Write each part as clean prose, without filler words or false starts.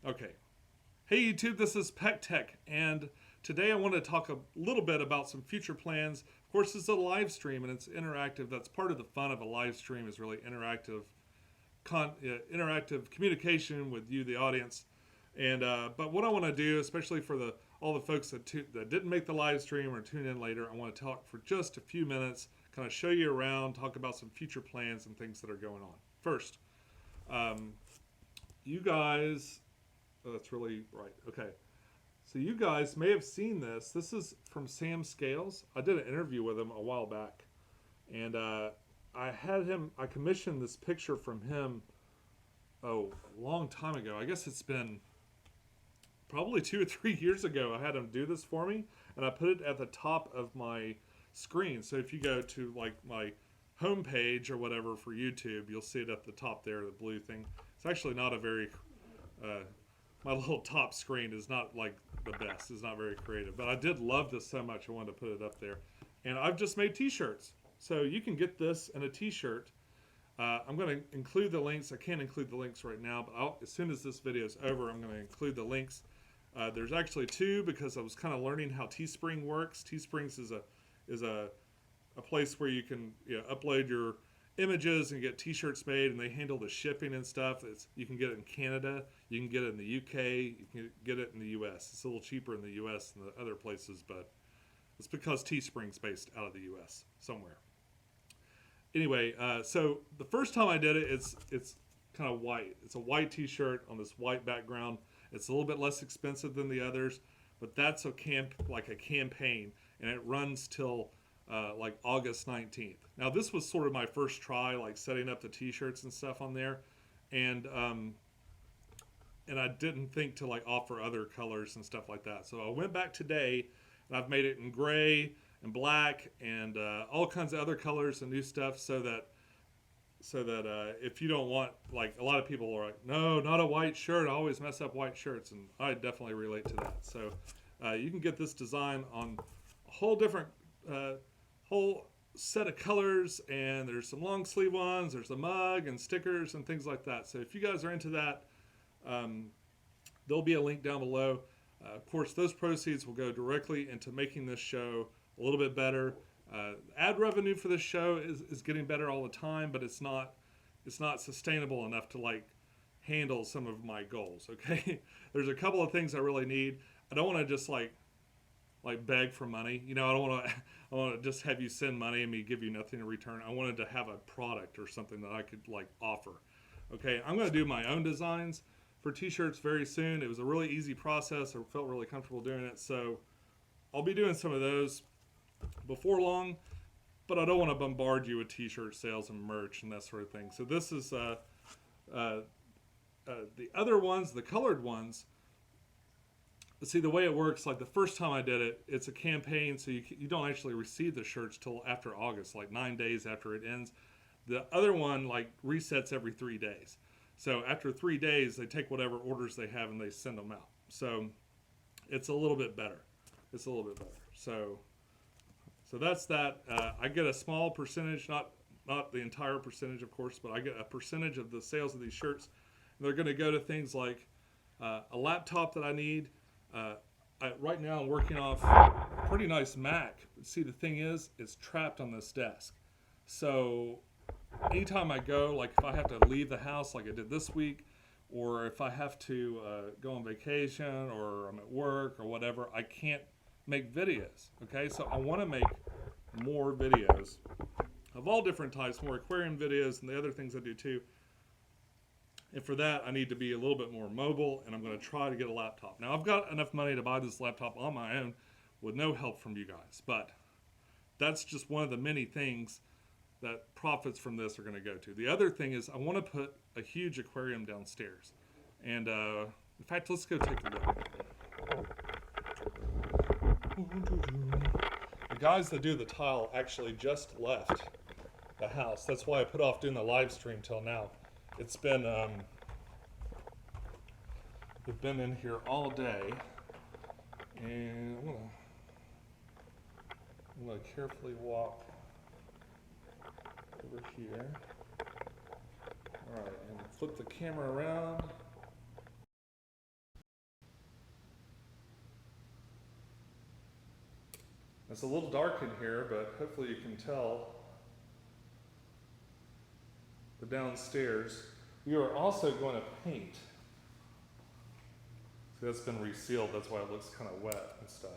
Okay. Hey YouTube, this is pecktec, and today I want to talk a little bit about some future plans. Of course, this is a live stream and it's interactive. That's part of the fun of a live stream, is really interactive communication with you, the audience. And but what I want to do, especially for all the folks that didn't make the live stream or tune in later, I want to talk for just a few minutes, kind of show you around, talk about some future plans and things that are going on. First, you guys. Oh, that's really bright. Okay. So you guys may have seen this. This is from Sam Scales. I did an interview with him a while back. And I commissioned this picture from him, a long time ago. I guess it's been probably 2 or 3 years ago. I had him do this for me. And I put it at the top of my screen. So if you go to like my home page or whatever for YouTube, you'll see it at the top there, the blue thing. It's actually not a very... my little top screen is not like the best. It's not very creative. But I did love this so much I wanted to put it up there. And I've just made t-shirts. So you can get this in a t-shirt. I'm going to include the links. I can't include the links right now, but as soon as this video is over, I'm going to include the links. There's actually two, because I was kind of learning how Teespring works. Teesprings is a place where you can upload your images and get t-shirts made, and they handle the shipping and stuff. You can get it in Canada, you can get it in the UK, you can get it in the US. It's a little cheaper in the US than the other places, but it's because Teespring's based out of the US somewhere. Anyway, so the first time I did it, it's kind of white. It's a white t-shirt on this white background. It's a little bit less expensive than the others, but that's like a campaign, and it runs till like August 19th. Now this was sort of my first try, like setting up the t-shirts and stuff on there, and I didn't think to like offer other colors and stuff like that. So I went back today, and I've made it in gray and black and all kinds of other colors and new stuff, so that if you don't want, like, a lot of people are like, no, not a white shirt. I always mess up white shirts, and I definitely relate to that. So you can get this design on a whole different whole set of colors, and there's some long sleeve ones, there's a mug and stickers and things like that. So if you guys are into that, there'll be a link down below. Of course, those proceeds will go directly into making this show a little bit better. Ad revenue for this show is getting better all the time, but it's not sustainable enough to like handle some of my goals. Okay, there's a couple of things I really need. I don't want to just like beg for money. I don't want to just have you send money and me give you nothing in return. I wanted to have a product or something that I could like offer. Okay, I'm going to do my own designs for t-shirts very soon. It was a really easy process. I felt really comfortable doing it. So I'll be doing some of those before long, but I don't want to bombard you with t-shirt sales and merch and that sort of thing. So this is the other ones, the colored ones. See, the way it works, like the first time I did it, it's a campaign, so you don't actually receive the shirts till after August, like 9 days after it ends. The other one like resets every 3 days. So after 3 days, they take whatever orders they have and they send them out. So it's a little bit better. It's a little bit better. So that's that. I get a small percentage, not the entire percentage, of course, but I get a percentage of the sales of these shirts. And they're going to go to things like a laptop that I need. Right now I'm working off a pretty nice Mac. See, the thing is, it's trapped on this desk. So anytime I go, like if I have to leave the house like I did this week, or if I have to go on vacation, or I'm at work or whatever, I can't make videos. Okay, so I want to make more videos of all different types, more aquarium videos and the other things I do too. And for that, I need to be a little bit more mobile, and I'm going to try to get a laptop. Now, I've got enough money to buy this laptop on my own with no help from you guys, but that's just one of the many things that profits from this are going to go to. The other thing is I want to put a huge aquarium downstairs. And in fact, let's go take a look. The guys that do the tile actually just left the house. That's why I put off doing the live stream till now. It's been, we've been in here all day, and I'm gonna carefully walk over here. All right, and flip the camera around. It's a little dark in here, but hopefully you can tell the downstairs. We are also going to paint. See, that's been resealed, that's why it looks kind of wet and stuff.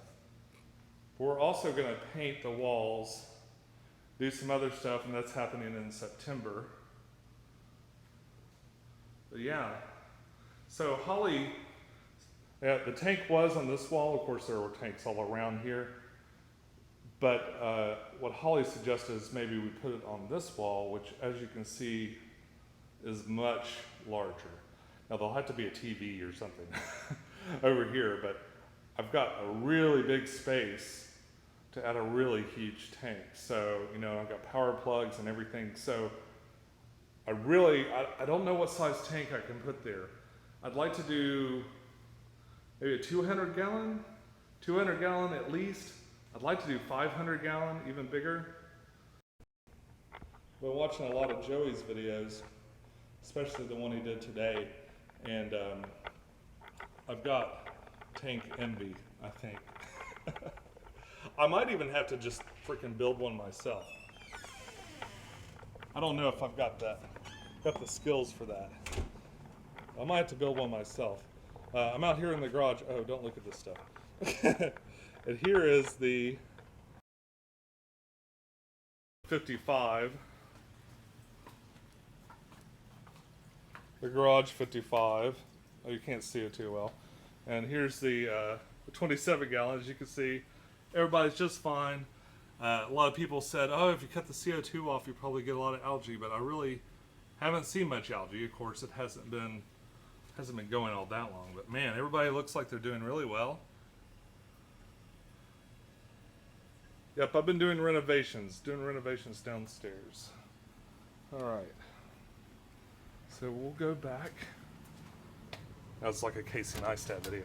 But we're also going to paint the walls, do some other stuff, and that's happening in September. But yeah, so Holly, yeah, the tank was on this wall. Of course, there were tanks all around here. But what Holly suggested is maybe we put it on this wall, which, as you can see, is much larger. Now, there'll have to be a TV or something over here, but I've got a really big space to add a really huge tank. So, you know, I've got power plugs and everything. So I don't know what size tank I can put there. I'd like to do maybe a 200 gallon at least. I'd like to do 500 gallon, even bigger. I've been watching a lot of Joey's videos, especially the one he did today, and I've got tank envy, I think. I might even have to just freaking build one myself. I don't know if I've got the skills for that. I might have to build one myself. I'm out here in the garage. Oh, don't look at this stuff. And here is the 55. The garage 55. Oh, you can't see it too well. And here's the 27 gallons. You can see everybody's just fine. A lot of people said, oh, if you cut the CO2 off, you probably get a lot of algae, but I really haven't seen much algae. Of course, it hasn't been going all that long, but man, everybody looks like they're doing really well. Yep, I've been doing renovations downstairs. All right, so we'll go back. That's like a Casey Neistat video.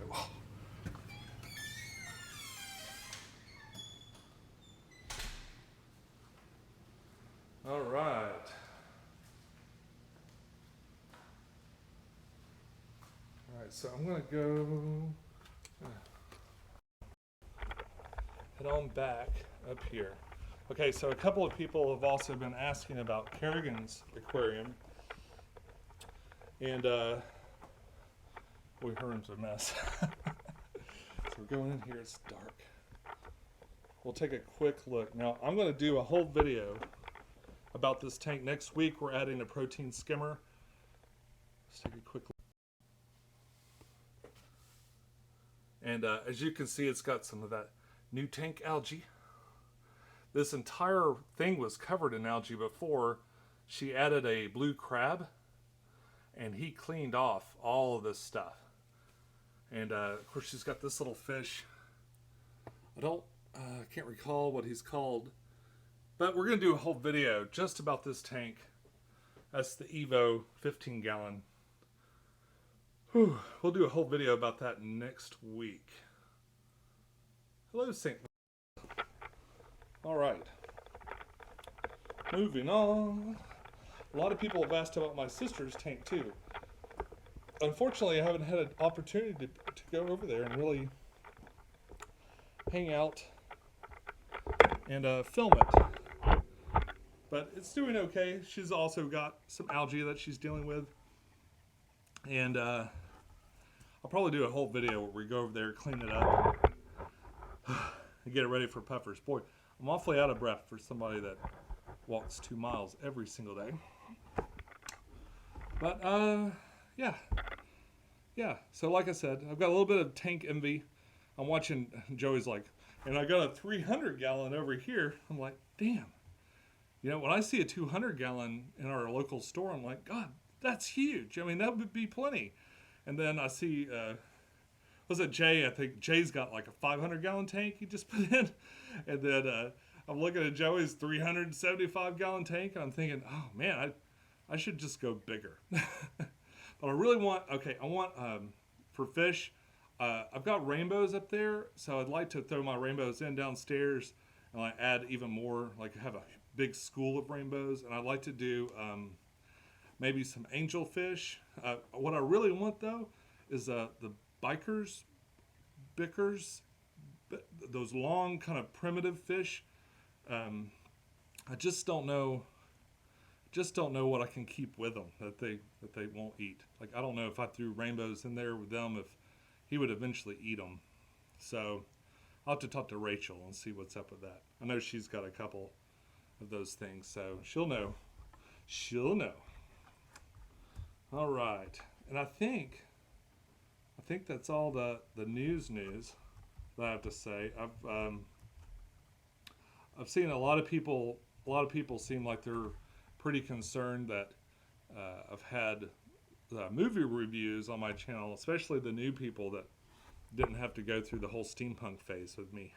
All right. All right, so I'm gonna go head on back up here. Okay, so a couple of people have also been asking about Kerrigan's aquarium, and boy, her room's a mess. So we're going in here. It's dark. We'll take a quick look. Now I'm going to do a whole video about this tank next week. We're adding a protein skimmer. Let's take a quick look. And as you can see, it's got some of that new tank algae. This entire thing was covered in algae before. She added a blue crab, and he cleaned off all of this stuff. And of course, she's got this little fish. I can't recall what he's called, but we're going to do a whole video just about this tank. That's the Evo 15 gallon. Whew. We'll do a whole video about that next week. Hello, St. All right. Moving on. A lot of people have asked about my sister's tank too. Unfortunately, I haven't had an opportunity to go over there and really hang out and film it. But it's doing okay. She's also got some algae that she's dealing with. And I'll probably do a whole video where we go over there, clean it up, and get it ready for puffers. Boy, I'm awfully out of breath for somebody that walks 2 miles every single day. But yeah. So like I said, I've got a little bit of tank envy. I'm watching Joey's like, and I got a 300 gallon over here. I'm like, damn. You know, when I see a 200 gallon in our local store, I'm like, God, that's huge. I mean, that would be plenty. And then I see, was it Jay? I think Jay's got like a 500 gallon tank he just put in. And then I'm looking at Joey's 375 gallon tank, and I'm thinking, oh man, I should just go bigger. But I really want, for fish, I've got rainbows up there, so I'd like to throw my rainbows in downstairs and like add even more, like have a big school of rainbows. And I'd like to do maybe some angelfish. What I really want though is the bickers, those long kind of primitive fish. I just don't know. Just don't know what I can keep with them that they won't eat. Like, I don't know if I threw rainbows in there with them, if he would eventually eat them. So I'll have to talk to Rachel and see what's up with that. I know she's got a couple of those things, so she'll know. She'll know. All right, and I think that's all the news that I have to say. I've seen a lot of people seem like they're pretty concerned that I've had movie reviews on my channel, especially the new people that didn't have to go through the whole steampunk phase with me.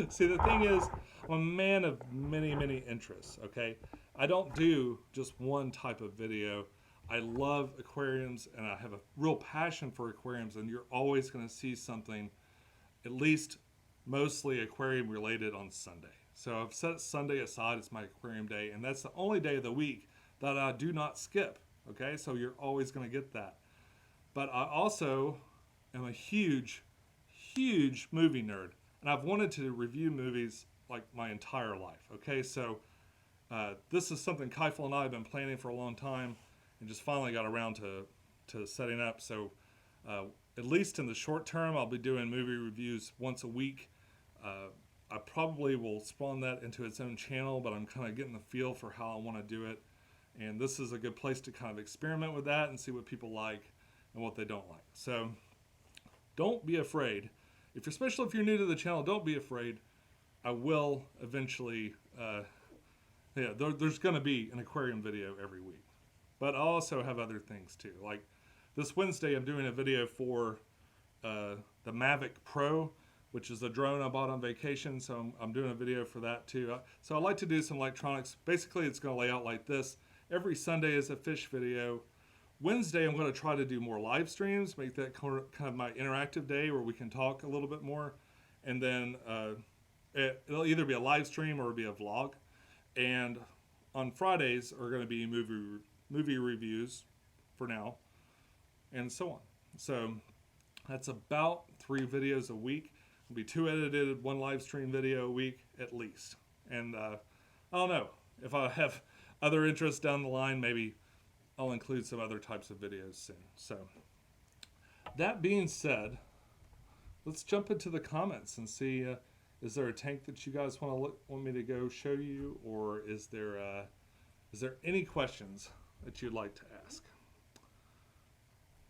See, the thing is, I'm a man of many interests, okay? I don't do just one type of video. I love aquariums, and I have a real passion for aquariums, and you're always going to see something, at least mostly aquarium related, on Sunday. So I've set Sunday aside as my aquarium day, and that's the only day of the week that I do not skip, okay? So you're always going to get that. But I also am a huge movie nerd, and I've wanted to review movies like my entire life, okay? So this is something Keifel and I have been planning for a long time, and just finally got around to setting up. So at least in the short term, I'll be doing movie reviews once a week. I probably will spawn that into its own channel, but I'm kind of getting the feel for how I want to do it. And this is a good place to kind of experiment with that and see what people like and what they don't like. So don't be afraid. Especially if you're new to the channel, don't be afraid. I will eventually, there's going to be an aquarium video every week. But I also have other things too. Like this Wednesday, I'm doing a video for the Mavic Pro, which is a drone I bought on vacation. So I'm doing a video for that too. So I like to do some electronics. Basically, it's going to lay out like this. Every Sunday is a fish video. Wednesday, I'm going to try to do more live streams, make that kind of my interactive day where we can talk a little bit more. And then it'll either be a live stream or it'll be a vlog. And on Fridays are going to be movie reviews for now, and so on. So that's about 3 videos a week. It'll be 2 edited, 1 live stream video a week at least. And I don't know, if I have other interests down the line, maybe I'll include some other types of videos soon. So that being said, let's jump into the comments and see, is there a tank that you guys want me to go show you, or is there any questions that you'd like to ask?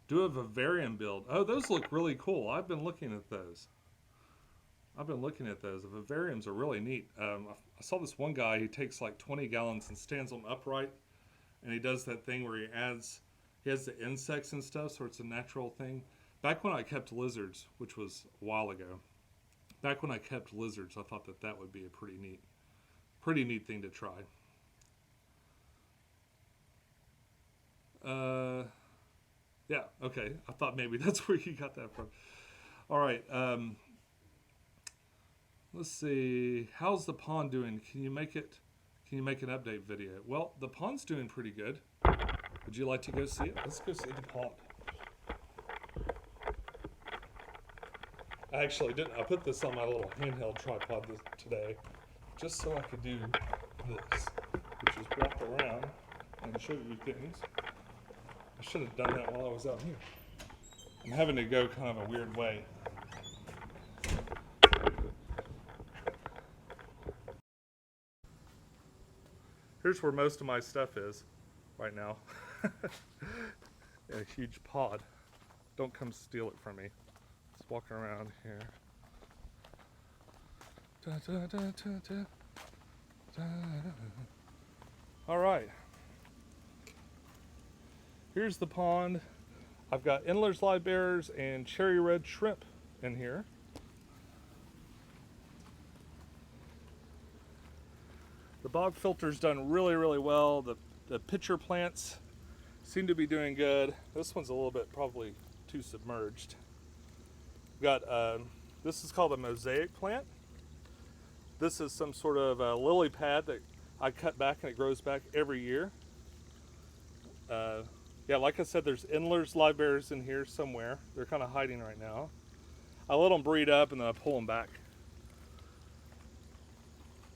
Do a vivarium build. Oh, those look really cool. I've been looking at those. The vivariums are really neat. I saw this one guy, he takes like 20 gallons and stands them upright, and he does that thing where he has the insects and stuff, so it's a natural thing. Back when I kept lizards, which was a while ago, I thought that would be a pretty neat thing to try. Yeah, okay. I thought maybe that's where you got that from. All right. Let's see. How's the pond doing? Can you make an update video? Well, the pond's doing pretty good. Would you like to go see it? Let's go see the pond. I actually didn't. I put this on my little handheld tripod today just so I could do this, which is walk around and show you things. I should have done that while I was out here. I'm having to go kind of a weird way. Here's where most of my stuff is right now. A huge pod. Don't come steal it from me. Just walking around here. Da, da, da, da, da, da. All right. Here's the pond. I've got Endler's live bearers and cherry red shrimp in here. The bog filter's done really well. The pitcher plants seem to be doing good. This one's a little bit probably too submerged. We've got, this is called a mosaic plant. This is some sort of a lily pad that I cut back and it grows back every year. Yeah, like I said, there's Endler's live bearers in here somewhere. They're kind of hiding right now. I let them breed up and then I pull them back.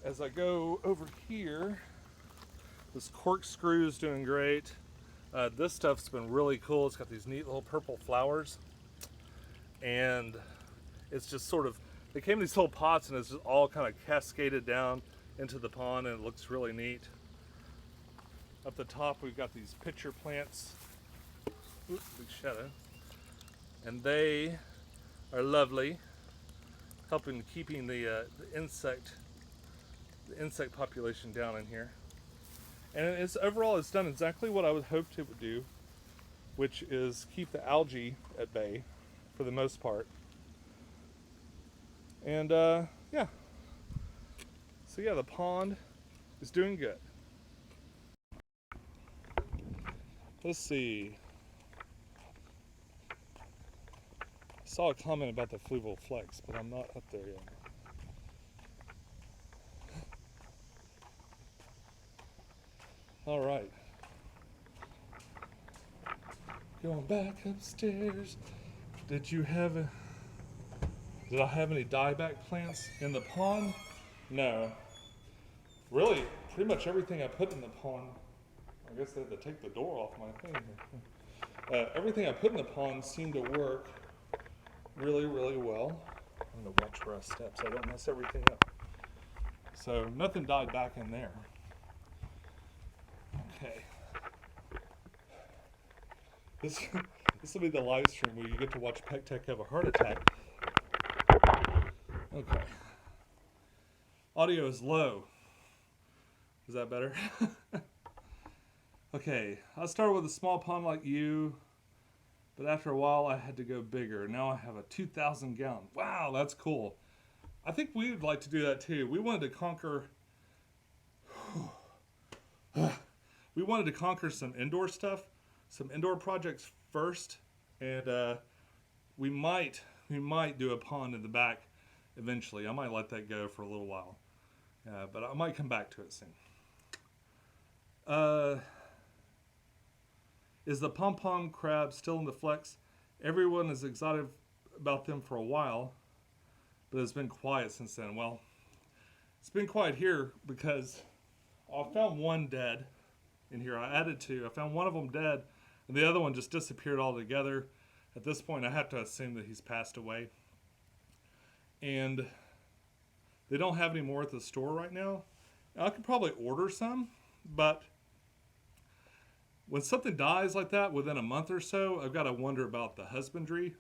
As I go over here, this corkscrew is doing great. This stuff's been really cool. It's got these neat little purple flowers, and it's just sort of, they came in these little pots and it's just all kind of cascaded down into the pond, and it looks really neat. Up the top we've got these pitcher plants. Oops, big shadow. And they are lovely, helping keeping the insect population down in here. And it's overall, it's done exactly what I would hoped it would do, which is keep the algae at bay for the most part. And yeah, so yeah, the pond is doing good. Let's see. I saw a comment about the fluval flex, but I'm not up there yet. All right. Going back upstairs. Did I have any dieback plants in the pond? No. Really, pretty much everything I put in the pond, I guess they had to take the door off my thing here. Everything I put in the pond seemed to work really, really well. I'm gonna watch where I step so I don't mess everything up. So nothing died back in there. Okay. This will be the live stream where you get to watch pecktec have a heart attack. Okay. Audio is low. Is that better? Okay, I started with a small pond like you, but after a while I had to go bigger. Now I have a 2,000 gallon. Wow, that's cool. I think we would like to do that too. We wanted to conquer some indoor stuff, some indoor projects first, and we might do a pond in the back eventually. I might let that go for a little while, but I might come back to it soon. Is the pom-pom crab still in the flex? Everyone is excited about them for a while, but it's been quiet since then. Well, it's been quiet here because I found one dead in here. I added two. I found one of them dead, and the other one just disappeared altogether. At this point, I have to assume that he's passed away. And they don't have any more at the store right now. I could probably order some, but when something dies like that within a month or so, I've got to wonder about the husbandry.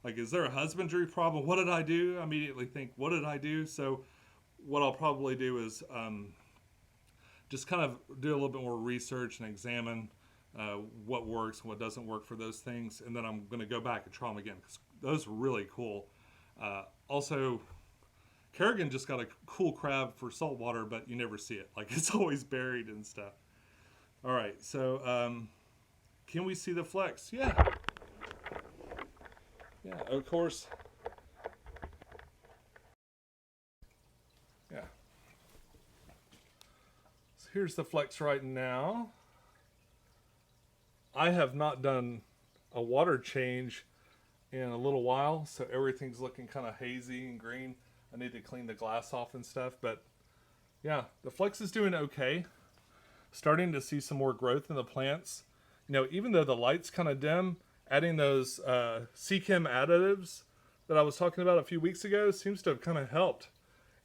Like, is there a husbandry problem? What did I do? I immediately think, what did I do? So what I'll probably do is just kind of do a little bit more research and examine what works and what doesn't work for those things. And then I'm going to go back and try them again, because those are really cool. Also, Kerrigan just got a cool crab for saltwater, but you never see it. Like, it's always buried and stuff. All right, so can we see the flex? Yeah. Yeah, of course. Yeah. So here's the flex right now. I have not done a water change in a little while, so everything's looking kind of hazy and green. I need to clean the glass off and stuff, but yeah, the flex is doing okay. Starting to see some more growth in the plants. You know, even though the light's kind of dim, adding those CChem additives that I was talking about a few weeks ago seems to have kind of helped.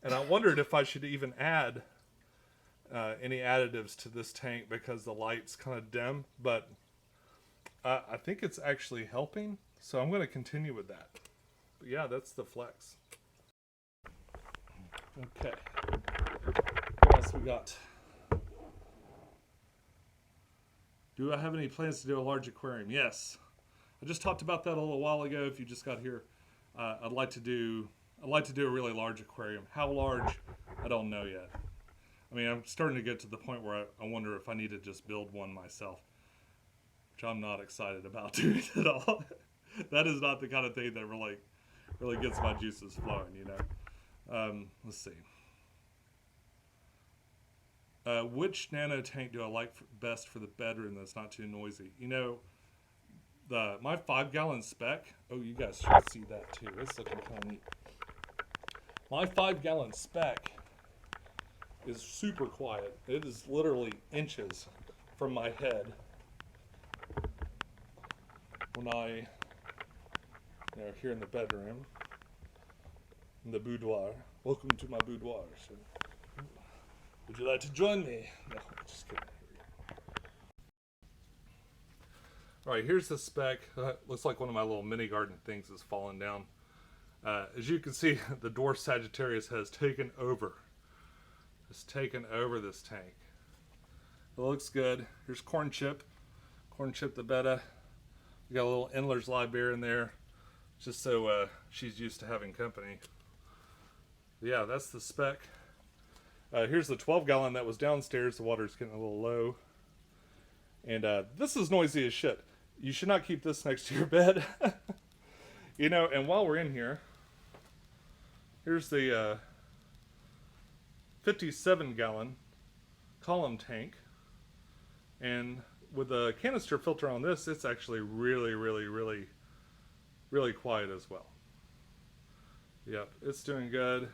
And I wondered if I should even add any additives to this tank because the light's kind of dim, but I think it's actually helping. So I'm going to continue with that. But yeah, that's the flex. Okay. What else we got? Do I have any plans to do a large aquarium? Yes. I just talked about that a little while ago. If you just got here, I'd like to do a really large aquarium. How large? I don't know yet. I mean, I'm starting to get to the point where I wonder if I need to just build one myself, which I'm not excited about doing at all. That is not the kind of thing that really gets my juices flowing, you know. Let's see. Which nano tank do I like best for the bedroom that's not too noisy? You know, my 5-gallon spec. Oh, you guys should see that too. It's looking kind of neat. My 5-gallon spec is super quiet. It is literally inches from my head when I, here in the bedroom, in the boudoir. Welcome to my boudoir. So, would you like to join me? No, just kidding. All right, here's the spec. Looks like one of my little mini garden things is falling down. As you can see, the dwarf Sagittarius has taken over. It's taken over this tank. It looks good. Here's Corn Chip the betta. We got a little Endler's live beer in there, just so she's used to having company. But yeah, that's the spec. Here's the 12-gallon that was downstairs. The water's getting a little low. And this is noisy as shit. You should not keep this next to your bed. You know, and while we're in here, here's the 57-gallon column tank. And with the canister filter on this, it's actually really, really, really, really quiet as well. Yep, it's doing good.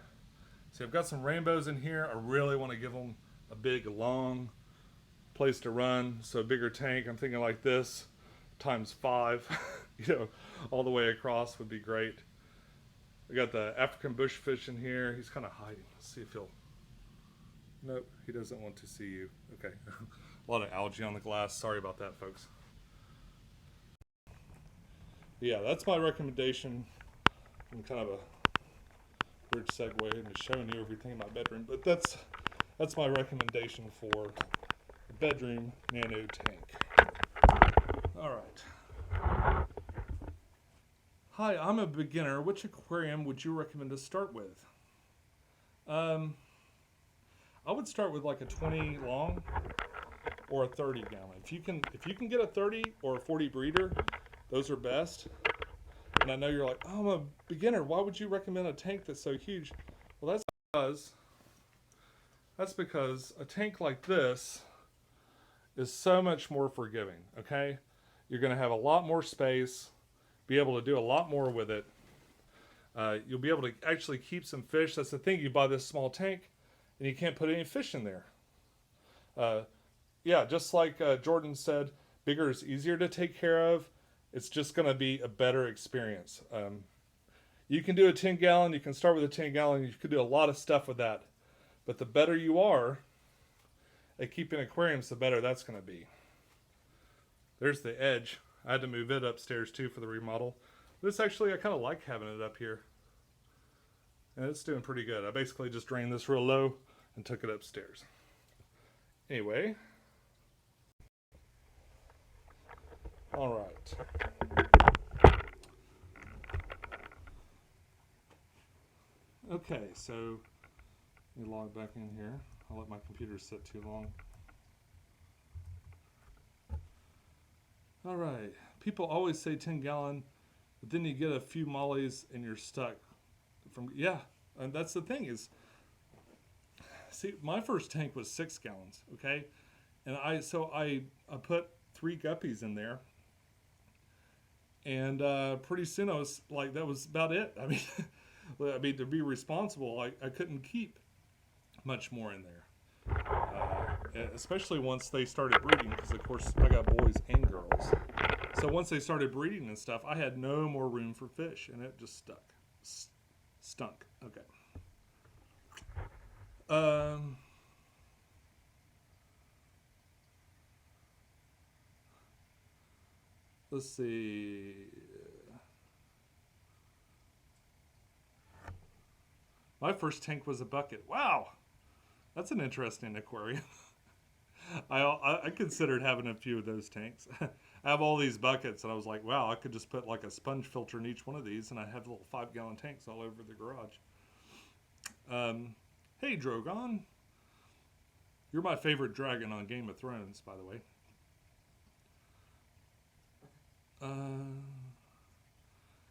See, I've got some rainbows in here. I really want to give them a big, long place to run. So a bigger tank, I'm thinking like this, times 5, you know, all the way across would be great. We got the African bushfish in here. He's kind of hiding. Let's see if he'll... Nope, he doesn't want to see you. Okay. A lot of algae on the glass. Sorry about that, folks. Yeah, that's my recommendation. I'm kind of a weird segue into showing you everything in my bedroom, but that's my recommendation for the bedroom nano tank. All right. Hi, I'm a beginner. Which aquarium would you recommend to start with? I would start with like a 20 long or a 30 gallon. If you can get a 30 or a 40 breeder, those are best. And I know you're like, oh, I'm a beginner. Why would you recommend a tank that's so huge? Well, that's because a tank like this is so much more forgiving, okay? You're going to have a lot more space, be able to do a lot more with it. You'll be able to actually keep some fish. That's the thing. You buy this small tank, and you can't put any fish in there. Yeah, just like Jordan said, bigger is easier to take care of. It's just going to be a better experience. You can do a 10 gallon. You can start with a 10 gallon. You could do a lot of stuff with that. But the better you are at keeping aquariums, the better that's going to be. There's the edge. I had to move it upstairs too for the remodel. This actually, I kind of like having it up here. And it's doing pretty good. I basically just drained this real low and took it upstairs. Anyway. All right. Okay, so let me log back in here. I'll let my computer sit too long. All right. People always say 10 gallon, but then you get a few mollies and you're stuck. Yeah, and that's the thing is, see, my first tank was 6 gallons, okay? And I put 3 guppies in there. And pretty soon I was like, that was about it. I mean, to be responsible, I couldn't keep much more in there. Especially once they started breeding, because of course I got boys and girls. So once they started breeding and stuff, I had no more room for fish, and it just stunk. Okay. Let's see. My first tank was a bucket. Wow, that's an interesting aquarium. I considered having a few of those tanks. I have all these buckets, and I was like, wow, I could just put like a sponge filter in each one of these, and I have little 5-gallon tanks all over the garage. Hey, Drogon. You're my favorite dragon on Game of Thrones, by the way.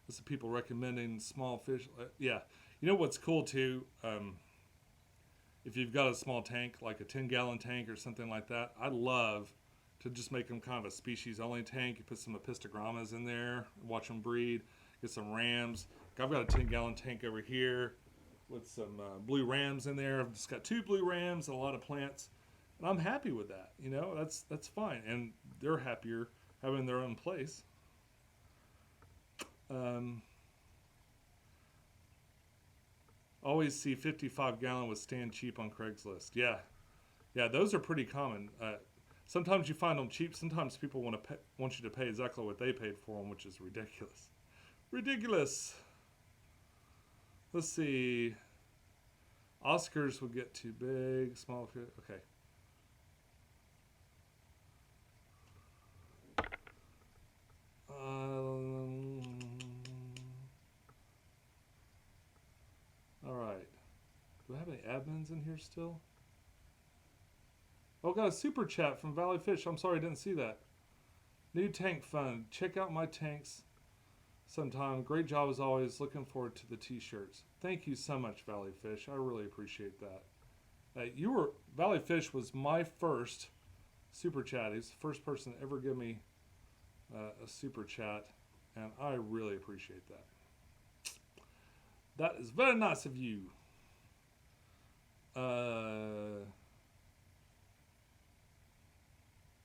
This is people recommending small fish. Yeah. You know what's cool, too? If you've got a small tank, like a 10-gallon tank or something like that, I love to just make them kind of a species-only tank. You put some epistogrammas in there, watch them breed, get some rams. I've got a 10-gallon tank over here with some blue rams in there. I've just got 2 blue rams and a lot of plants, and I'm happy with that. You know, that's fine, and they're happier having their own place. Always see 55-gallon with stand cheap on Craigslist. Yeah, those are pretty common. Sometimes you find them cheap. Sometimes people want you to pay exactly what they paid for them, which is ridiculous. Ridiculous. Let's see. Oscars will get too big. Small. Okay. All right. Do I have any admins in here still? Oh, got a super chat from Valley Fish. I'm sorry I didn't see that. New tank fund. Check out my tanks sometime. Great job as always. Looking forward to the t-shirts. Thank you so much, Valley Fish. I really appreciate that. Valley Fish was my first super chat. He's the first person to ever give me a super chat, and I really appreciate that. That is very nice of you.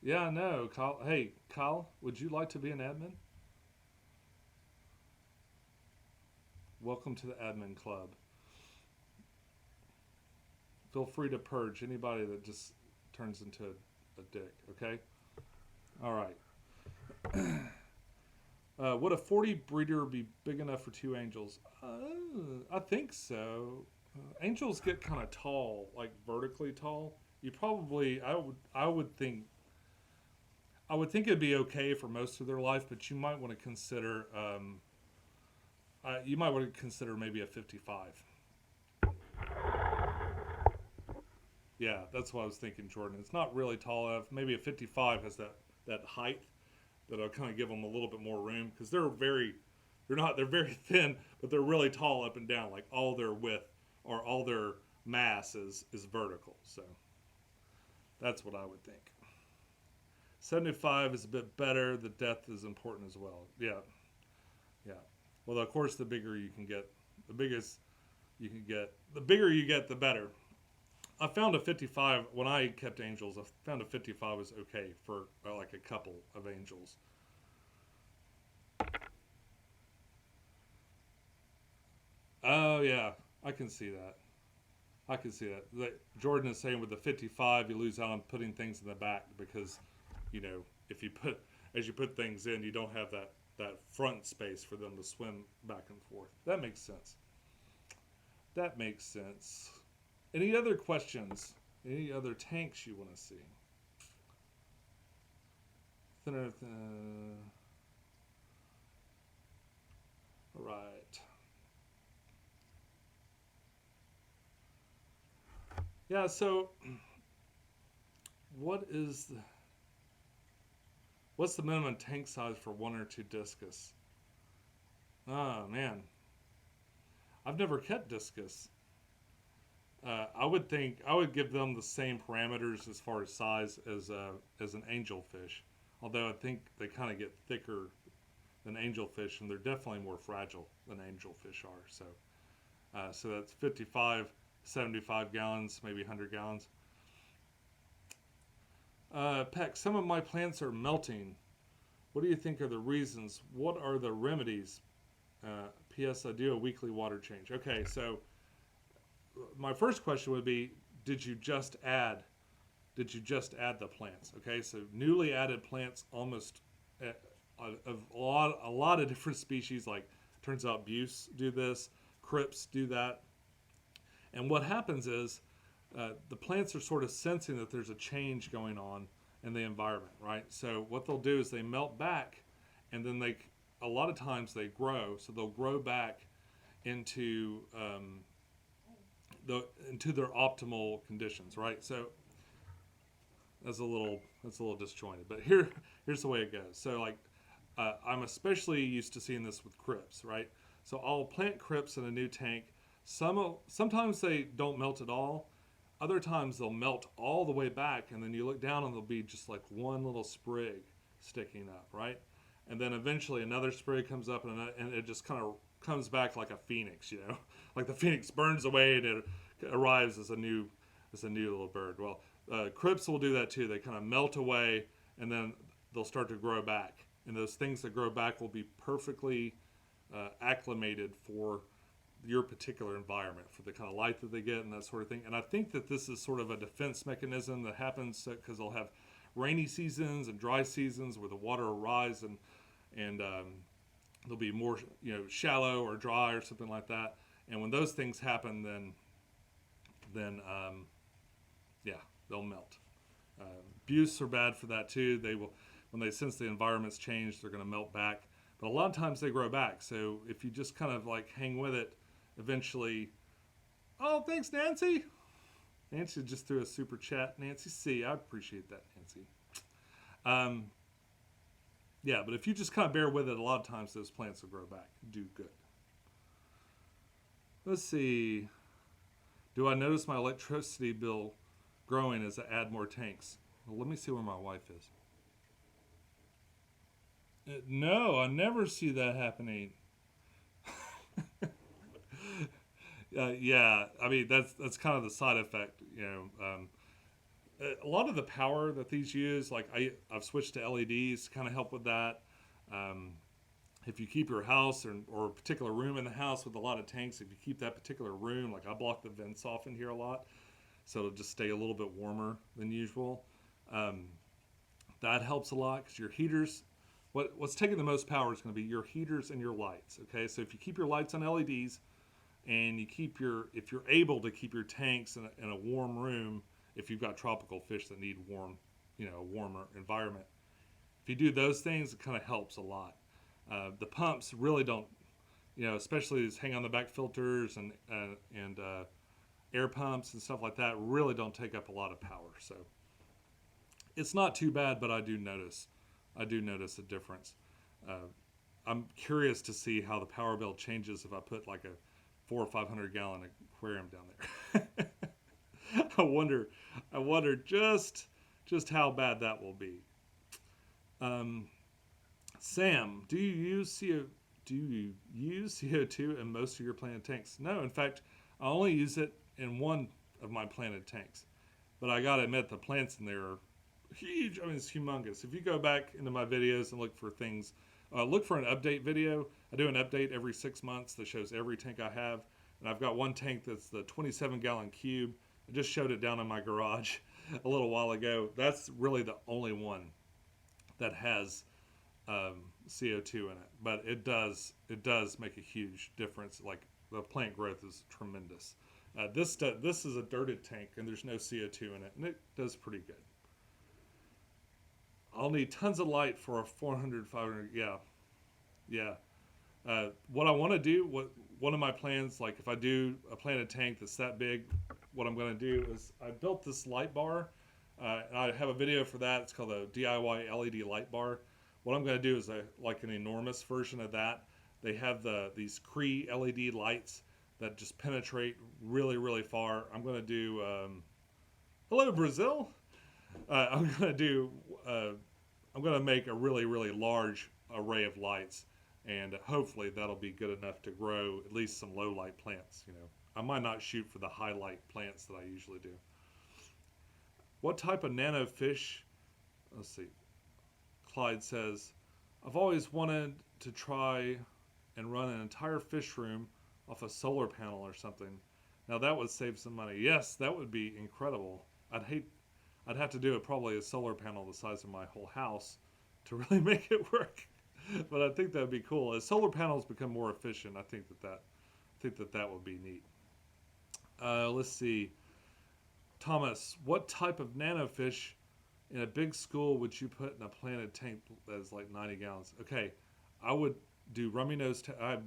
Yeah, no, Kyle. Hey, Kyle, would you like to be an admin? Welcome to the admin club. Feel free to purge anybody that just turns into a dick, okay? All right. Would a 40 breeder be big enough for 2 angels? I think so. Angels get kind of tall, like vertically tall. You probably, I would think it'd be okay for most of their life, but you might want to consider, maybe a 55. Yeah, that's what I was thinking, Jordan. It's not really tall enough. Maybe a 55 has that height that'll kind of give them a little bit more room, because they're very thin, but they're really tall up and down. Like all their width or all their mass is vertical. So that's what I would think. 75 is a bit better. The depth is important as well. Yeah. Well, of course, the bigger you get, the bigger you get, the better. I found a 55 when I kept angels. I found a 55 was okay for like a couple of angels. Oh yeah, I can see that. Jordan is saying with the 55, you lose out on putting things in the back, because, if you put things in, you don't have that front space for them to swim back and forth. That makes sense. Any other questions? Any other tanks you want to see? All right. Yeah, so what's the minimum tank size for 1 or 2 discus? Oh, man. I've never kept discus. I would give them the same parameters as far as size as an angelfish, although I think they kind of get thicker than angelfish, and they're definitely more fragile than angelfish are. So that's 55, 75 gallons, maybe 100 gallons. Peck, some of my plants are melting. What do you think are the reasons? What are the remedies? P.S. I do a weekly water change. Okay, so my first question would be, did you just add the plants? Okay, so newly added plants, almost of a lot of different species, like turns out Buse do this, Crips do that. And what happens is the plants are sort of sensing that there's a change going on in the environment, right? So what they'll do is they melt back, and then a lot of times they grow. So they'll grow back into their optimal conditions, right? So that's a little disjointed, but here's the way it goes. So I'm especially used to seeing this with Crips, right? So I'll plant Crips in a new tank. Sometimes they don't melt at all. Other times they'll melt all the way back, and then you look down and there'll be just like one little sprig sticking up, right? And then eventually another sprig comes up, and it just kind of comes back like a phoenix, you know, like the phoenix burns away and it arrives as a new little bird. Well, crypts will do that too. They kind of melt away, and then they'll start to grow back, and those things that grow back will be perfectly acclimated for your particular environment, for the kind of light that they get and that sort of thing. And I think that this is sort of a defense mechanism that happens because they'll have rainy seasons and dry seasons where the water will rise, and they'll be more, you know, shallow or dry or something like that. And when those things happen, then yeah, they'll melt. Buce are bad for that too. They will, when they sense the environment's changed, they're going to melt back. But a lot of times they grow back. So if you just kind of like hang with it, eventually. Oh, thanks, Nancy. Nancy just threw a super chat. Nancy C. I appreciate that, Nancy. Yeah, but if you just kind of bear with it, a lot of times those plants will grow back and do good. Let's see. Do I notice my electricity bill growing as I add more tanks? Well, let me see where my wife is. No, I never see that happening. Yeah, I mean that's kind of the side effect, you know. A lot of the power that these use, like I've switched to LEDs to kind of help with that. If you keep your house or a particular room in the house with a lot of tanks, if you keep that particular room, like I block the vents off in here a lot, so it'll just stay a little bit warmer than usual. That helps a lot because your heaters, what's taking the most power is going to be your heaters and your lights. Okay, so if you keep your lights on LEDs and you keep if you're able to keep your tanks in a warm room, if you've got tropical fish that need warm, you know, warmer environment, if you do those things, it kind of helps a lot. The pumps really don't, you know, especially these hang on the back filters and air pumps and stuff like that, really don't take up a lot of power. So it's not too bad, but I do notice a difference. I'm curious to see how the power bill changes if I put like a 400 or 500 gallon aquarium down there. I wonder just how bad that will be. Sam, do you use CO2 in most of your planted tanks? No, in fact, I only use it in one of my planted tanks. But I gotta admit, the plants in there are huge. I mean, it's humongous. If you go back into my videos and look for things, look for an update video. I do an update every 6 months that shows every tank I have. And I've got one tank that's the 27-gallon cube. I just showed it down in my garage a little while ago. That's really the only one that has CO2 in it. But it does make a huge difference. Like the plant growth is tremendous. This is a dirted tank and there's no CO2 in it, and it does pretty good. I'll need tons of light for a 400, 500. Yeah. What I want to do, one of my plans, like if I do a planted tank that's that big, what I'm going to do is I built this light bar. And I have a video for that. It's called a DIY LED light bar. What I'm going to do is like an enormous version of that. They have these Cree LED lights that just penetrate really, really far. I'm going to do, hello Brazil. I'm going to make a really, really large array of lights, and hopefully that'll be good enough to grow at least some low light plants. You know, I might not shoot for the high light plants that I usually do. What type of nano fish? Let's see. Clyde says, I've always wanted to try and run an entire fish room off a solar panel or something. Now that would save some money. Yes, that would be incredible. I'd have to do it probably a solar panel the size of my whole house to really make it work. But I think that'd be cool. As solar panels become more efficient, I think that would be neat. Let's see. Thomas, what type of nanofish in a big school would you put in a planted tank that is like 90 gallons? Okay, I would do rummy nose. I have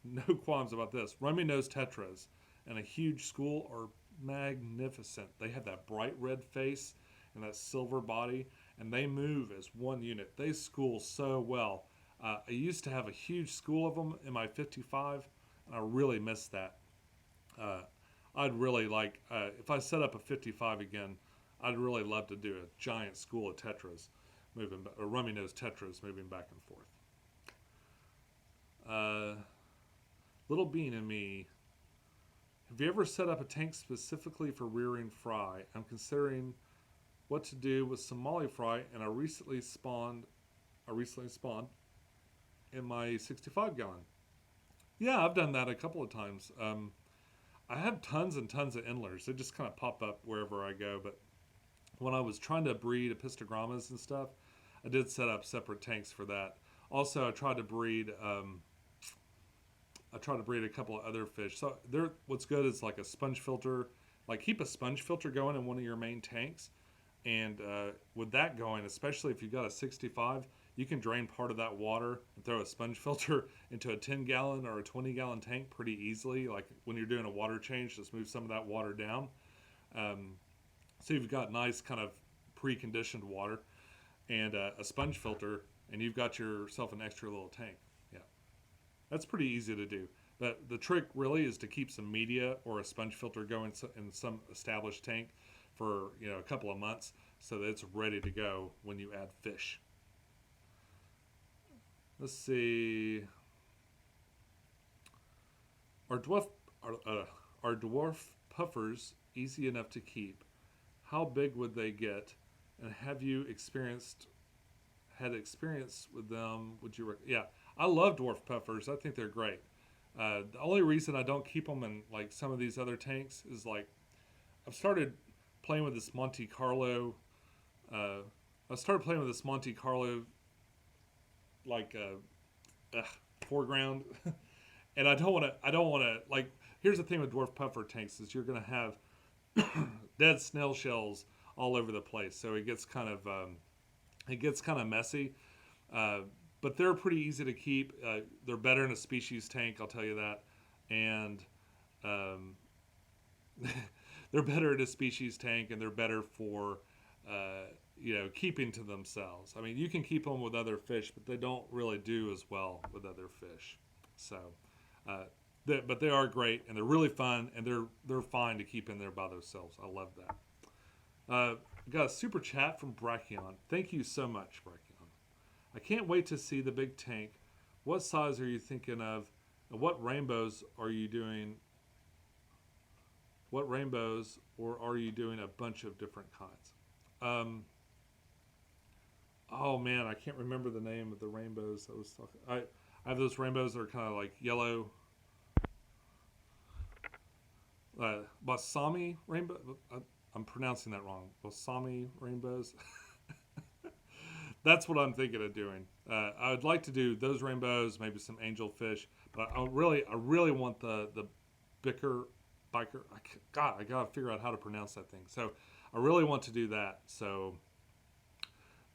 no qualms about this. Rummy nose tetras in a huge school are magnificent. They have that bright red face and that silver body, and they move as one unit. They school so well. I used to have a huge school of them in my 55, and I really miss that. I'd really like, if I set up a 55 again, I'd really love to do a giant school of tetras, or rummy nose tetras moving back and forth. Little Bean and Me. Have you ever set up a tank specifically for rearing fry? I'm considering what to do with some molly fry, and I recently spawned in my 65 gallon. Yeah, I've done that a couple of times. I have tons and tons of endlers. They just kind of pop up wherever I go. But when I was trying to breed epistogrammas and stuff, I did set up separate tanks for that. Also, I tried to breed a couple of other fish. So what's good is like a sponge filter. Like keep a sponge filter going in one of your main tanks. And with that going, especially if you've got a 65, you can drain part of that water and throw a sponge filter into a 10-gallon or a 20-gallon tank pretty easily. Like when you're doing a water change, just move some of that water down. So you've got nice kind of preconditioned water and a sponge filter, and you've got yourself an extra little tank. Yeah, that's pretty easy to do. But the trick really is to keep some media or a sponge filter going in some established tank for a couple of months so that it's ready to go when you add fish. Let's see. Are dwarf puffers easy enough to keep? How big would they get? And have you had experience with them? Yeah, I love dwarf puffers. I think they're great. The only reason I don't keep them in like some of these other tanks is like I've started playing with this Monte Carlo. Like foreground, and I don't want to like. Here's the thing with dwarf puffer tanks is you're going to have dead snail shells all over the place, so it gets kind of messy. But they're pretty easy to keep. They're better in a species tank, I'll tell you that, and they're better in a species tank, and they're better for keeping to themselves. I mean, you can keep them with other fish, but they don't really do as well with other fish. So, but they are great, and they're really fun, and they're fine to keep in there by themselves. I love that. Got a super chat from Brachion. Thank you so much, Brachion. I can't wait to see the big tank. What size are you thinking of, and what rainbows are you doing? What rainbows, or are you doing a bunch of different kinds? Oh man, I can't remember the name of the rainbows I was talking. I have those rainbows that are kind of like yellow. Balsami rainbow. I'm pronouncing that wrong. Balsami rainbows. That's what I'm thinking of doing. I would like to do those rainbows, maybe some angelfish, but I really want the biker. I gotta figure out how to pronounce that thing. So I really want to do that. So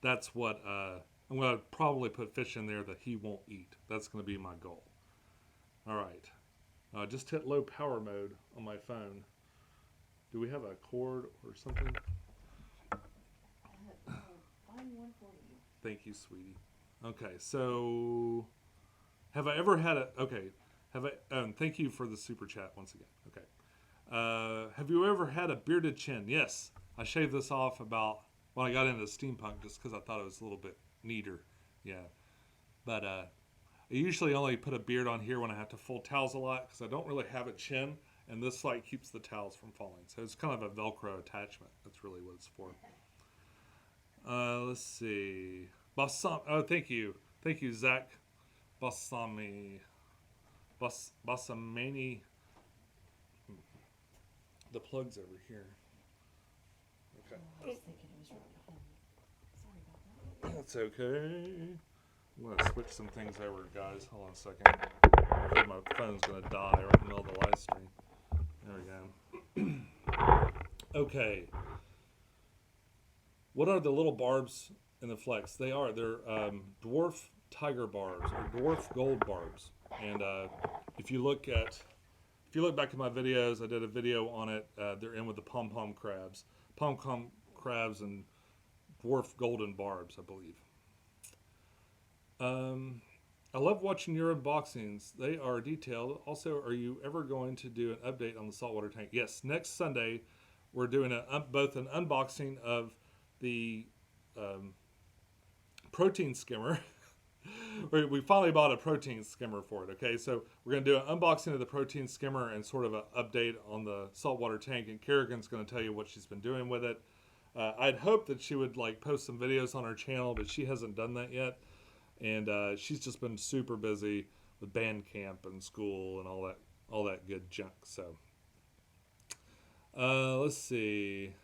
that's what I'm going to probably put fish in there that he won't eat. That's going to be my goal. All right. Just hit low power mode on my phone. Do we have a cord or something? Find one for you. Thank you, sweetie. Okay, so have I ever had thank you for the super chat once again. Okay. Have you ever had a bearded chin? Yes. I shaved this off when I got into steampunk just because I thought it was a little bit neater. Yeah. But I usually only put a beard on here when I have to fold towels a lot because I don't really have a chin, and this like keeps the towels from falling. So it's kind of a Velcro attachment. That's really what it's for. Let's see. Thank you. Thank you, Zach. Basamani. The plug's over here. Okay. I was thinking it was right behind me. Sorry about that. That's okay. I'm going to switch some things over, guys. Hold on a second. I think my phone's going to die right in the middle of the live stream. There we go. Okay. What are the little barbs in the flex? They're dwarf tiger barbs or dwarf gold barbs. And if you look back at my videos, I did a video on it. They're in with the pom-pom crabs. Pom-pom crabs and dwarf golden barbs, I believe. I love watching your unboxings. They are detailed. Also, are you ever going to do an update on the saltwater tank? Yes, next Sunday we're doing both an unboxing of the um, protein skimmer. We finally bought a protein skimmer for it. Okay, so we're going to do an unboxing of the protein skimmer and sort of an update on the saltwater tank. And Kerrigan's going to tell you what she's been doing with it. I'd hoped that she would like post some videos on her channel, but she hasn't done that yet. And she's just been super busy with band camp and school and all that good junk. So let's see.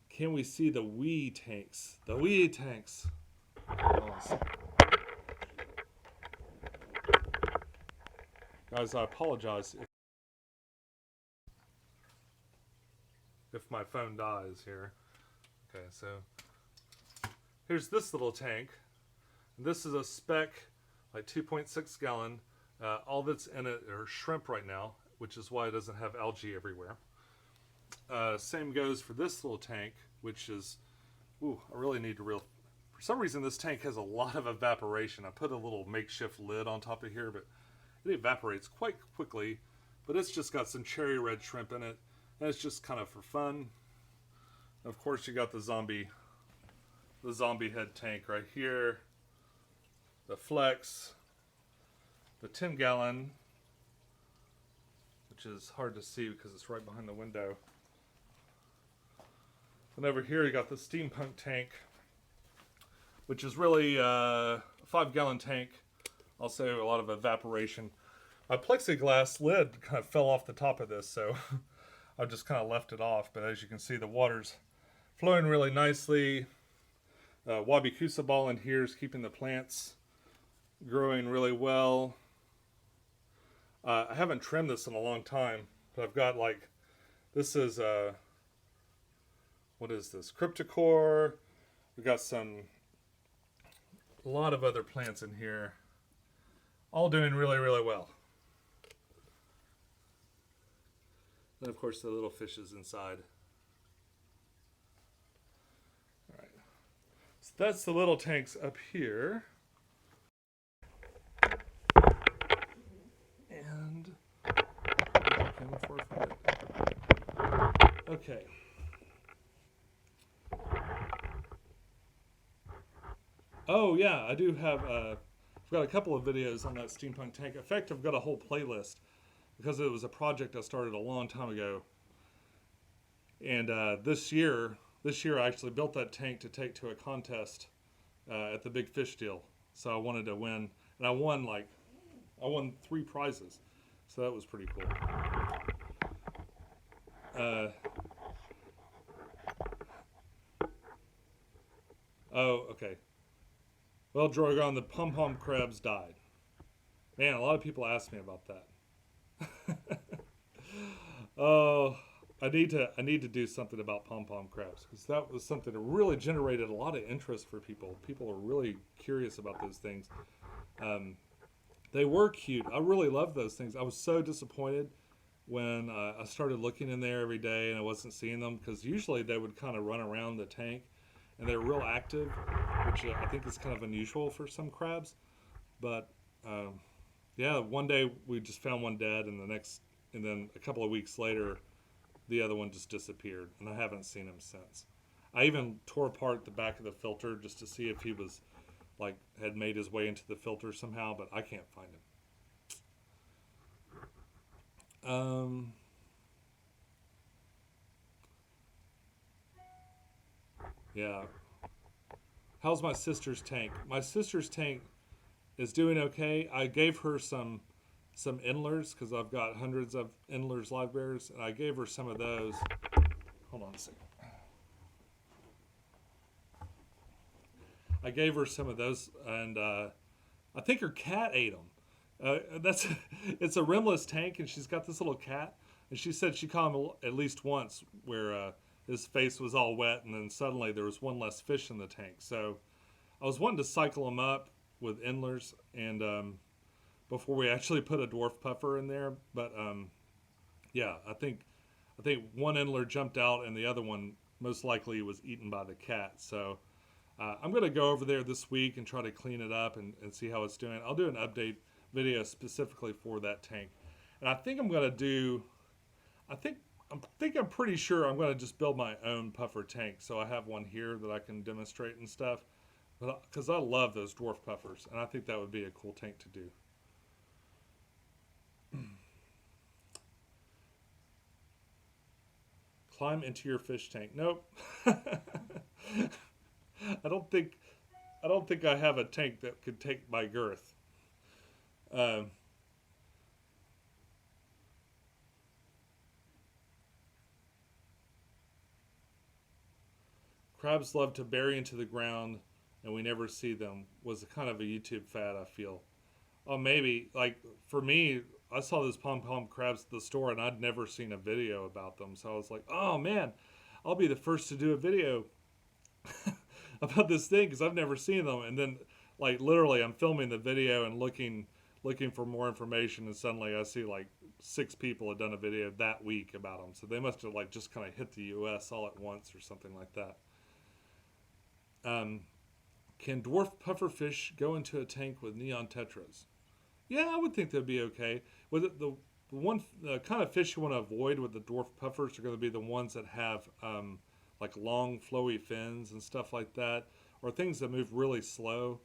Can we see the wee tanks? The wee tanks. Guys, I apologize if my phone dies here. Okay, so here's this little tank. This is a spec, like 2.6 gallon. All that's in it are shrimp right now, which is why it doesn't have algae everywhere. Same goes for this little tank, which is, I really need to for some reason this tank has a lot of evaporation. I put a little makeshift lid on top of here, but it evaporates quite quickly. But it's just got some cherry red shrimp in it, and it's just kind of for fun. And of course, you got the zombie head tank right here, the Flex, the 10 gallon, which is hard to see because it's right behind the window. And over here you got the steampunk tank, which is really a 5 gallon tank. Also a lot of evaporation. My plexiglass lid kind of fell off the top of this, so I've just kind of left it off. But as you can see, the water's flowing really nicely. Wabikusa ball in here is keeping the plants growing really well. I haven't trimmed this in a long time, but I've got like, this is what is this? Cryptocore. We got a lot of other plants in here, all doing really, really well. And of course the little fishes inside. All right, so that's the little tanks up here. And okay. Oh yeah, I do have. I've got a couple of videos on that steampunk tank. In fact, I've got a whole playlist because it was a project I started a long time ago. And this year I actually built that tank to take to a contest at the Big Fish Deal. So I wanted to win, and I won 3 prizes. So that was pretty cool. Oh, okay. Well, Drogon, the pom-pom crabs died. Man, a lot of people ask me about that. Oh, I need to do something about pom-pom crabs because that was something that really generated a lot of interest for people. People are really curious about those things. They were cute. I really loved those things. I was so disappointed when I started looking in there every day and I wasn't seeing them because usually they would kind of run around the tank and they're real active, which I think is kind of unusual for some crabs. But yeah, one day we just found one dead, and then a couple of weeks later, the other one just disappeared, and I haven't seen him since. I even tore apart the back of the filter just to see if he was had made his way into the filter somehow, but I can't find him. Yeah. How's my sister's tank? My sister's tank is doing okay. I gave her some endlers because I've got hundreds of endlers live bears, and I gave her some of those. Hold on a second. I gave her some of those, and I think her cat ate them. It's a rimless tank, and she's got this little cat, and she said she caught him at least once where his face was all wet, and then suddenly there was one less fish in the tank. So I was wanting to cycle them up with endlers, and before we actually put a dwarf puffer in there, but yeah, I think one endler jumped out, and the other one most likely was eaten by the cat. So I'm going to go over there this week and try to clean it up and see how it's doing. I'll do an update video specifically for that tank. And I think I'm going to do, I'm pretty sure I'm going to just build my own puffer tank. So I have one here that I can demonstrate and stuff. But because I love those dwarf puffers, and I think that would be a cool tank to do. Climb into your fish tank. Nope. I don't think I have a tank that could take my girth. Um, Crabs love to bury into the ground, and we never see them. Was a kind of a YouTube fad, I feel. Oh, maybe like for me, I saw those pom pom crabs at the store, and I'd never seen a video about them. So I was like, oh man, I'll be the first to do a video about this thing because I've never seen them. And then, like literally, I'm filming the video and looking for more information, and suddenly I see like 6 people had done a video that week about them. So they must have like just kind of hit the U.S. all at once or something like that. Um, can dwarf pufferfish go into a tank with neon tetras? Yeah, I would think that'd be okay. With it, the one kind of fish you want to avoid with the dwarf puffers are going to be the ones that have like long flowy fins and stuff like that, or things that move really slow.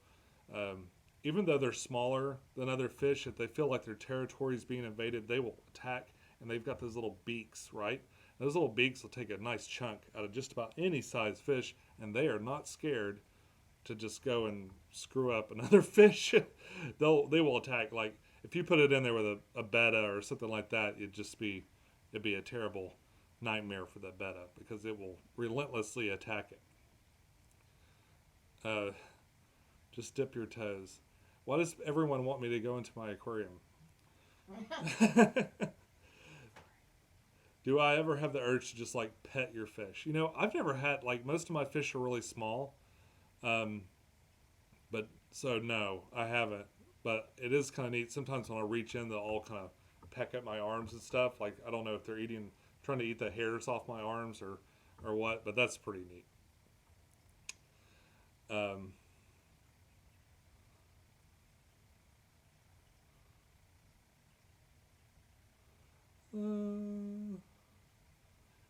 Um, Even though they're smaller than other fish, if they feel like their territory is being invaded, they will attack, and they've got those little beaks, right? Those little beaks will take a nice chunk out of just about any size fish, and they are not scared to just go and screw up another fish. They will attack. Like if you put it in there with a betta or something like that, it'd be a terrible nightmare for the betta because it will relentlessly attack it. Just dip your toes. Why does everyone want me to go into my aquarium? Do I ever have the urge to just like pet your fish? You know, I've never had, like, most of my fish are really small. Um, but so no, I haven't. But it is kind of neat. Sometimes when I reach in, they'll all kind of peck at my arms and stuff. Like, I don't know if they're trying to eat the hairs off my arms or what, but that's pretty neat. Um,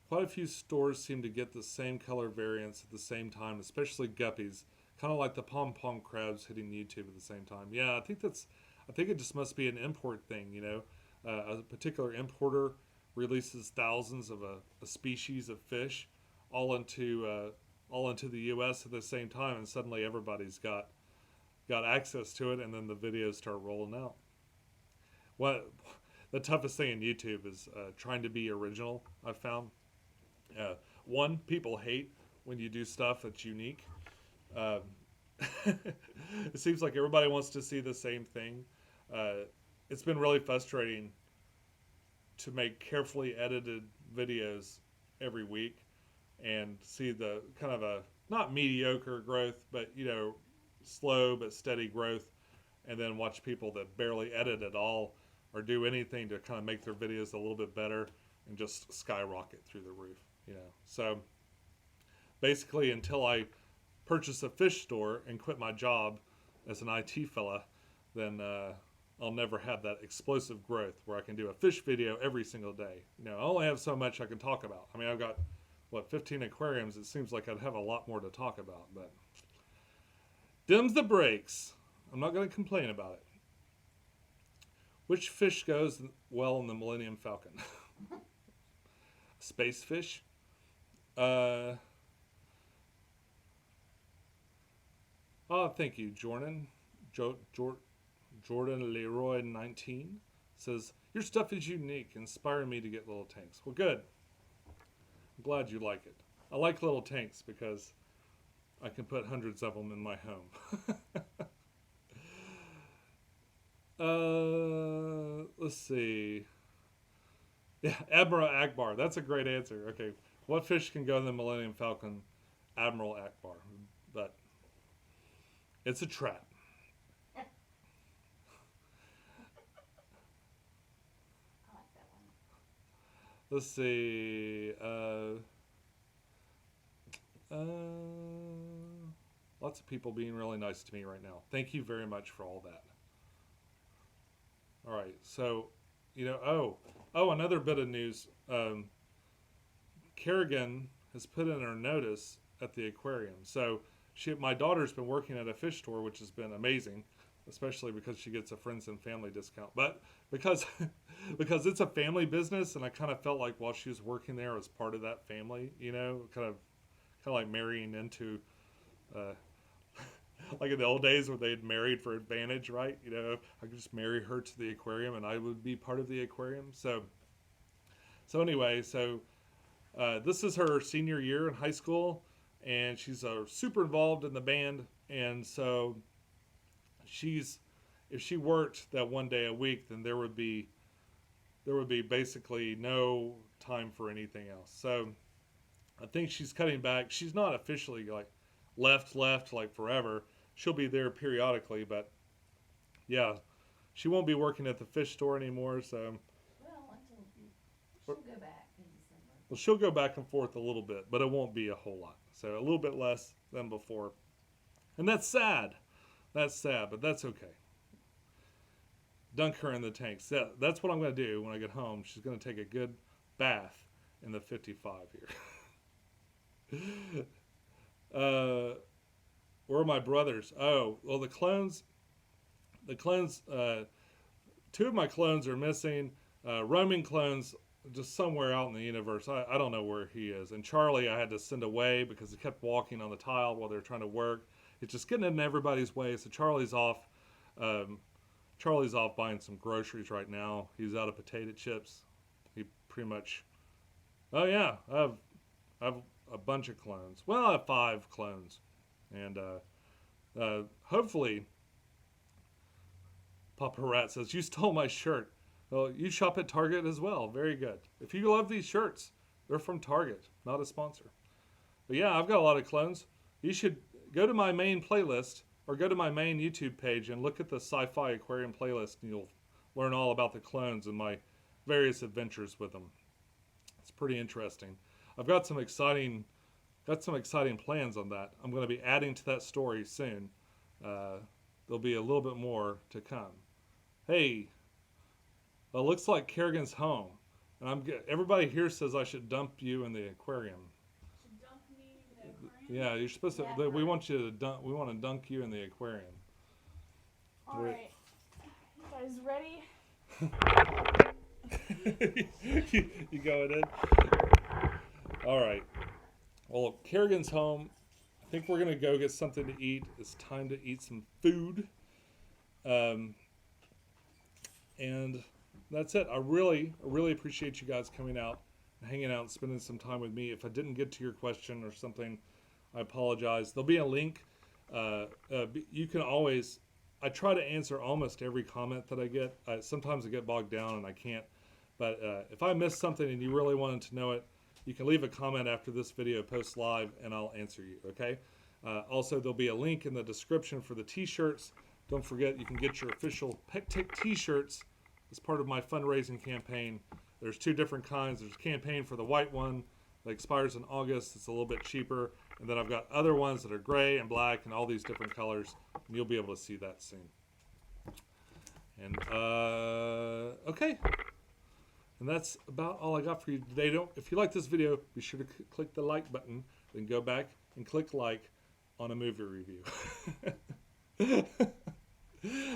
Quite a few stores seem to get the same color variants at the same time, especially guppies, kind of like the pom pom crabs hitting YouTube at the same time. Yeah, I think it just must be an import thing. You know, a particular importer releases thousands of a species of fish all into the U.S. at the same time, and suddenly everybody's got access to it, and then the videos start rolling out. What the toughest thing in YouTube is trying to be original. I've found. One, people hate when you do stuff that's unique. Um, it seems like everybody wants to see the same thing. It's been really frustrating to make carefully edited videos every week and see the kind of a not mediocre growth, but you know, slow but steady growth, and then watch people that barely edit at all or do anything to kind of make their videos a little bit better and just skyrocket through the roof. You know, so basically, until I purchase a fish store and quit my job as an IT fella, then I'll never have that explosive growth where I can do a fish video every single day. You know, I only have so much I can talk about. I mean, I've got 15 aquariums. It seems like I'd have a lot more to talk about, but dims the brakes. I'm not going to complain about it. Which fish goes well in the Millennium Falcon? Space fish? Oh, thank you, Jordan. Jordan Leroy 19 says, your stuff is unique, inspiring me to get little tanks. Well, good. I'm glad you like it. I like little tanks because I can put hundreds of them in my home. Let's see. Yeah, Admiral Akbar. That's a great answer. Okay. What fish can go in the Millennium Falcon? Admiral Akbar. But it's a trap. I like that one. Let's see. Lots of people being really nice to me right now. Thank you very much for all that. All right, so, another bit of news. Kerrigan has put in her notice at the aquarium. So my daughter's been working at a fish store, which has been amazing, especially because she gets a friends and family discount. But because because it's a family business, and I kind of felt like while she was working there, as part of that family, kind of like marrying into. Like in the old days where they'd married for advantage, right? I could just marry her to the aquarium and I would be part of the aquarium. So anyway, this is her senior year in high school, and she's super involved in the band. And so if she worked that one day a week, then there would be basically no time for anything else. So I think she's cutting back. She's not officially like left like forever. She'll be there periodically, but yeah, she won't be working at the fish store anymore. So Well, until she'll go back in December. well, she'll go back and forth a little bit, but it won't be a whole lot. So a little bit less than before, and that's sad. That's sad, but that's okay. Dunk her in the tanks. Yeah, that's what I'm going to do when I get home. She's going to take a good bath in the 55 here. Where are my brothers? Oh, well, the clones, two of my clones are missing. Roaming clones just somewhere out in the universe. I don't know where he is. And Charlie, I had to send away because he kept walking on the tile while they were trying to work. It's just getting in everybody's way. So Charlie's off. Charlie's off buying some groceries right now. He's out of potato chips. He pretty much. Oh yeah, I have a bunch of clones. Well, I have 5 clones, and hopefully, Papa Rat says you stole my shirt. Well, you shop at Target as well. Very good. If you love these shirts, they're from Target, not a sponsor. But yeah, I've got a lot of clones. You should go to my main playlist or go to my main YouTube page and look at the Sci-Fi Aquarium playlist, and you'll learn all about the clones and my various adventures with them. It's pretty interesting. I've got some exciting plans on that. I'm going to be adding to that story soon. There'll be a little bit more to come. Hey, well, it looks like Kerrigan's home, and everybody here says I should dump you in the aquarium. Should dump me in the aquarium? Yeah, you're supposed to. Yeah. We want you to dump. We want to dunk you in the aquarium. All right. You guys ready? You going in? All right. Well, Kerrigan's home. I think we're gonna go get something to eat. It's time to eat some food. And that's it. I really appreciate you guys coming out and hanging out and spending some time with me. If I didn't get to your question or something, I apologize. There'll be a link. You can always. I try to answer almost every comment that I get. Sometimes I get bogged down and I can't. But if I missed something and you really wanted to know it, you can leave a comment after this video posts live and I'll answer you, okay? Also, there'll be a link in the description for the t-shirts. Don't forget, you can get your official pecktec t-shirts as part of my fundraising campaign. There's 2 different kinds. There's a campaign for the white one that expires in August. It's a little bit cheaper. And then I've got other ones that are gray and black and all these different colors. And you'll be able to see that soon. And, okay. And that's about all I got for you today. If you like this video, be sure to click the like button. Then go back and click like on a movie review.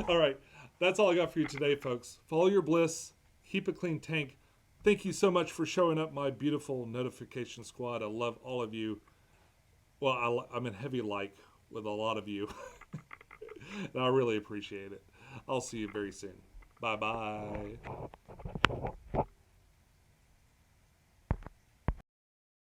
All right. That's all I got for you today, folks. Follow your bliss. Keep a clean tank. Thank you so much for showing up, my beautiful notification squad. I love all of you. Well, I'm in heavy like with a lot of you. And I really appreciate it. I'll see you very soon. Bye-bye.